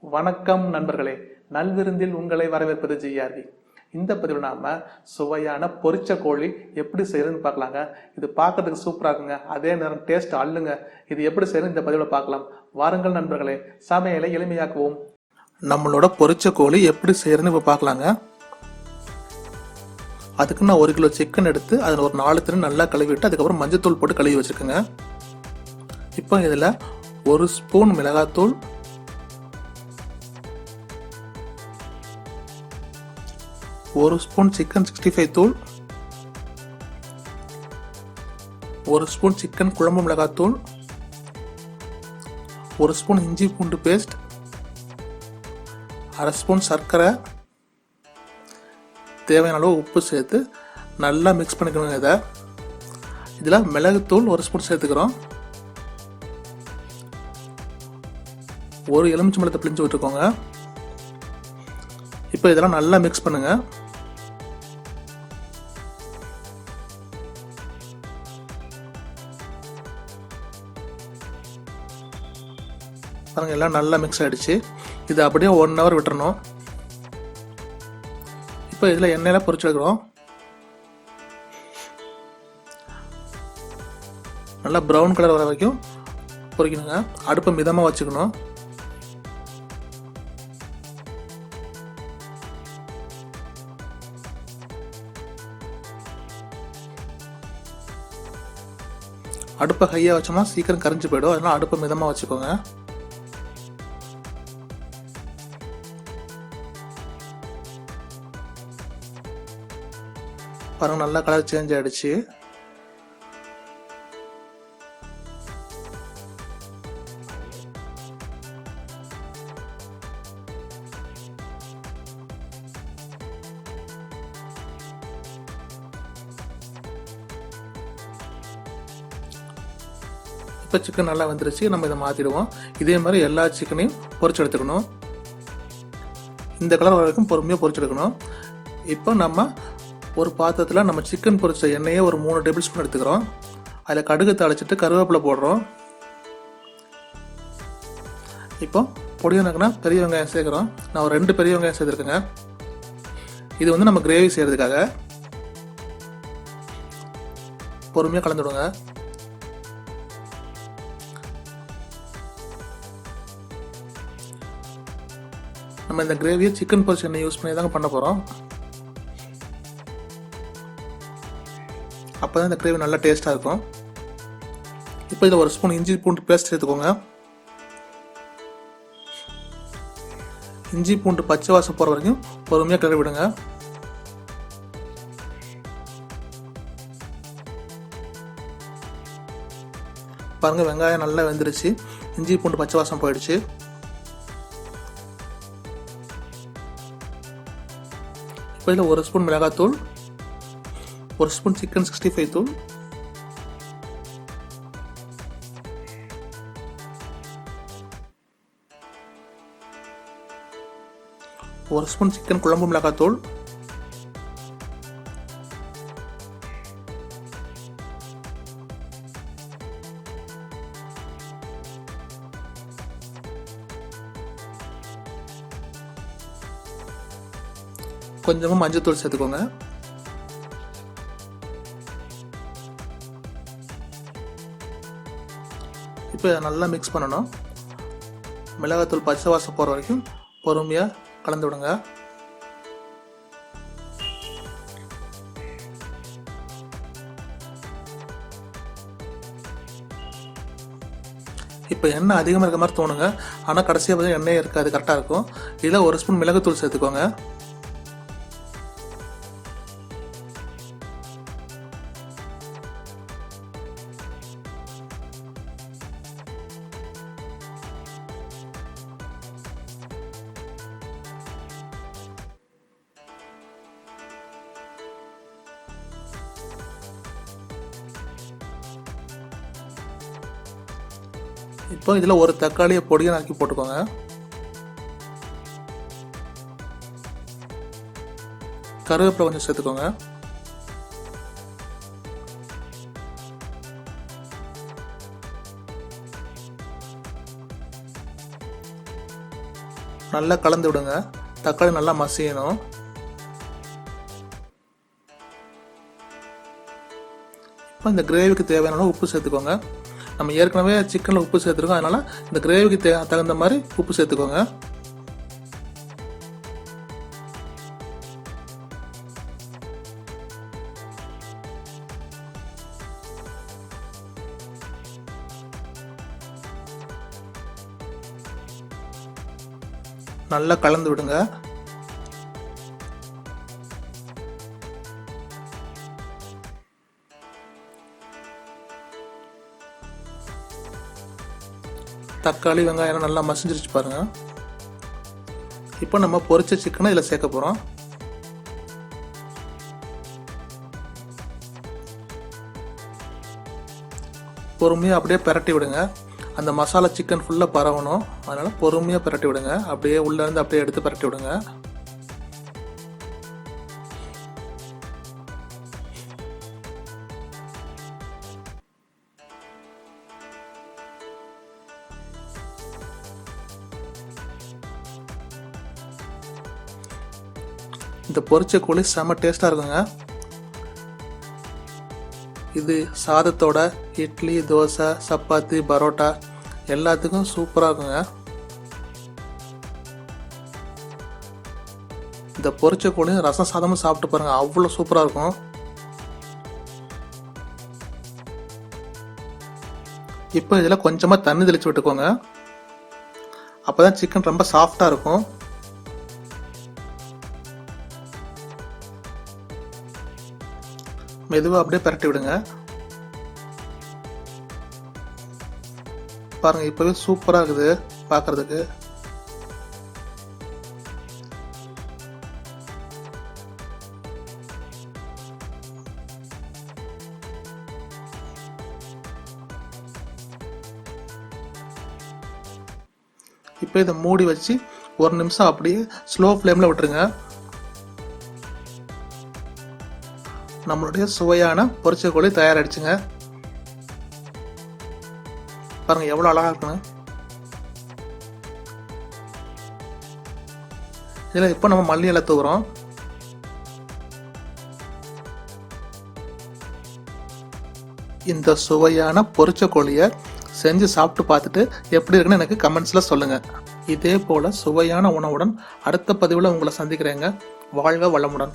வணக்கம் நண்பர்களே, நல்விருந்தில் உங்களை வரவேற்பது ஜிஆர்வி. இந்த பதிவில் நாம சுவையான பொரிச்ச கோழி எப்படி செய்யறதுன்னு பார்க்கலாங்க. இது பார்க்கறதுக்கு சூப்பரா இருக்குங்க, அதே நேரம் டேஸ்ட் அள்ளுங்க. இது எப்படி செய்யறது இந்த பதிவில் பார்க்கலாம். வாருங்கள் நண்பர்களே, சமையலை எளிமையாக்குவோம். நம்மளோட பொரிச்ச கோழி எப்படி செய்யறதுன்னு இப்போ பார்க்கலாங்க. அதுக்கு நான் 1 கிலோ சிக்கன் எடுத்து அதில் ஒரு 4 திரு நல்லா கழுவிட்டு அதுக்கப்புறம் மஞ்சத்தூள் போட்டு கழுவி வச்சிருக்கேங்க. இப்போ இதில் 1 ஸ்பூன் மிளகாத்தூள், 1 ஸ்பூன் சிக்கன் 65 தூள், 1 ஸ்பூன் சிக்கன் குழம்பு மிளகாத்தூள், 1 ஸ்பூன் இஞ்சி பூண்டு பேஸ்ட், 1/2 ஸ்பூன் சர்க்கரை, தேவையான அளவு உப்பு சேர்த்து நல்லா மிக்ஸ் பண்ணிக்கணுங்க. இதில் மிளகுத்தூள் 1 ஸ்பூன் சேர்த்துக்கிறோம். 1 எலுமிச்சை பழத்தை பிழிஞ்சு விட்டுக்கோங்க. இப்போ இதெல்லாம் நல்லா மிக்ஸ் பண்ணுங்க. பாருங்க, எல்லாம் நல்லா மிக்ஸ் ஆயிடுச்சு. இது அப்படியே 1 ஹவர் விட்டுறணும். இப்போ இதில் எண்ணெயில் பொரிச்சு எடுக்கிறோம். நல்லா ப்ரௌன் கலர் வர வரைக்கும் பொரிக்கணுங்க. அடுப்பை மிதமாக வச்சுக்கணும். அடுப்பை ஹையாக வச்சோம்னா சீக்கிரம் கரிஞ்சு போயிடும். அதனால அடுப்பை மிதமாக வச்சுக்கோங்க. பாருங்க, நல்லா கலர் சேஞ்ச் ஆயிடுச்சு. இப்போ சிக்கன் நல்லா வந்துருச்சு. நம்ம இதை மாற்றிடுவோம். இதே மாதிரி எல்லா சிக்கனையும் பொரிச்சு எடுத்துக்கணும். இந்த கலர் வரைக்கும் பொறுமையாக பொரிச்சு எடுக்கணும். இப்போ நம்ம ஒரு பாத்திரத்தில் நம்ம சிக்கன் பொரிச்ச எண்ணெயை ஒரு 3 டேபிள் ஸ்பூன் எடுத்துக்கிறோம். அதில் கடுகு தாளிச்சிட்டு கருவேப்பிலை போடுறோம். இப்போ பொடியை நக்கினா பெரிய வெங்காயம் சேர்க்குறோம். நான் ஒரு 2 பெரிய வெங்காயம் சேர்த்துருக்கேங்க. இது வந்து நம்ம கிரேவி செய்கிறதுக்காக. பொறுமையாக கலந்துடுங்க. நம்ம இந்த கிரேவியை சிக்கன் பொரிச்ச எண்ணெய் யூஸ் பண்ணி தாங்க பண்ண போகிறோம். அப்போ தான் இந்த கிரேவி நல்லா டேஸ்ட்டாக இருக்கும். இப்போ இதில் 1 ஸ்பூன் இஞ்சி பூண்டு பேஸ்ட் சேர்த்துக்கோங்க. இஞ்சி பூண்டு பச்சை வாசம் போகிற வரைக்கும் பொறுமையாக கிளறி விடுங்க. பாருங்கள், வெங்காயம் நல்லா வெந்துருச்சு. இஞ்சி பூண்டு பச்சை வாசம் போயிடுச்சு. இப்போ இதில் 1 ஸ்பூன் மிளகாத்தூள், 1 ஸ்பூன் சிக்கன் 65 தூள், 1 ஸ்பூன் சிக்கன் குழம்பு மிளகாத்தூள், 1 மஞ்சத்தூள் சேர்த்துக்கோங்க. இப்போ நல்லா மிக்ஸ் பண்ணணும். மிளகாத்தூள் பச்சை வாசம் போகிற வரைக்கும் பொறுமையாக கலந்து விடுங்க. இப்போ எண்ணெய் அதிகமாக இருக்க மாதிரி தோணுங்க. ஆனால் கடைசியாக பார்த்தா எண்ணெய் இருக்காது, கரெக்டாக இருக்கும். இதில் 1 ஸ்பூன் மிளகுத்தூள் சேர்த்துக்கோங்க. இப்போ இதில் 1 தக்காளியை பொடியை நறுக்கி போட்டுக்கோங்க. கருவேப்பிலை கொஞ்சம் சேர்த்துக்கோங்க. நல்லா கலந்து விடுங்க. தக்காளி நல்லா மசியணும். இப்போ இந்த கிரேவிக்கு தேவையான உப்பு சேர்த்துக்கோங்க. நம்ம ஏற்கனவே சிக்கனில் உப்பு சேர்த்துருக்கோம், அதனால இந்த கிரேவிக்கு தகுந்த மாதிரி உப்பு சேர்த்துக்கோங்க. நல்லா கலந்து விடுங்க. தக்காளி வெங்காயம் நல்லா மசிஞ்சிருச்சு பாருங்க. இப்போ நம்ம பொரிச்ச சிக்கனை இதில் சேர்க்க போகிறோம். பொறுமையாக அப்படியே பிரட்டி விடுங்க. அந்த மசாலா சிக்கன் ஃபுல்லாக பரவணும், அதனால பொறுமையாக பிரட்டி விடுங்க. அப்படியே உள்ளேருந்து அப்படியே எடுத்து பிரட்டி விடுங்க. இந்த பொரிச்ச கோழி செம்ம டேஸ்ட்டாக இருக்குங்க. இது சாதத்தோட, இட்லி, தோசை, சப்பாத்தி, பரோட்டா எல்லாத்துக்கும் சூப்பராக இருக்குங்க. இந்த பொரிச்ச கோழியும் ரசம் சாதமும் சாப்பிட்டு பாருங்க, அவ்வளோ சூப்பராக இருக்கும். இப்போ இதில் கொஞ்சமாக தண்ணி தெளித்து விட்டுக்கோங்க. அப்போ தான் சிக்கன் ரொம்ப சாஃப்டாக இருக்கும். மெதுவாக அப்படியே பிரட்டி விடுங்க. பாருங்க, இப்பவே சூப்பராக இருக்குது பார்க்கறதுக்கு. இப்போ இதை மூடி வச்சு 1 நிமிஷம் அப்படியே ஸ்லோ ஃப்ளேமில் விட்டுருங்க. நம்மளுடைய சுவையான பொரிச்ச கோழி தயாராகிடுச்சுங்க. பாருங்க எவ்வளோ அழகா இருக்குன்னு. இதில் இப்போ நம்ம மல்லி இலை தூவுறோம். இந்த சுவையான பொரிச்ச கோழியை செஞ்சு சாப்பிட்டு பார்த்துட்டு எப்படி இருக்குன்னு எனக்கு கமெண்ட்ஸில் சொல்லுங்கள். இதே போல் சுவையான உணவுடன் அடுத்த பதிவில் உங்களை சந்திக்கிறேங்க. வாழ்க வளமுடன்.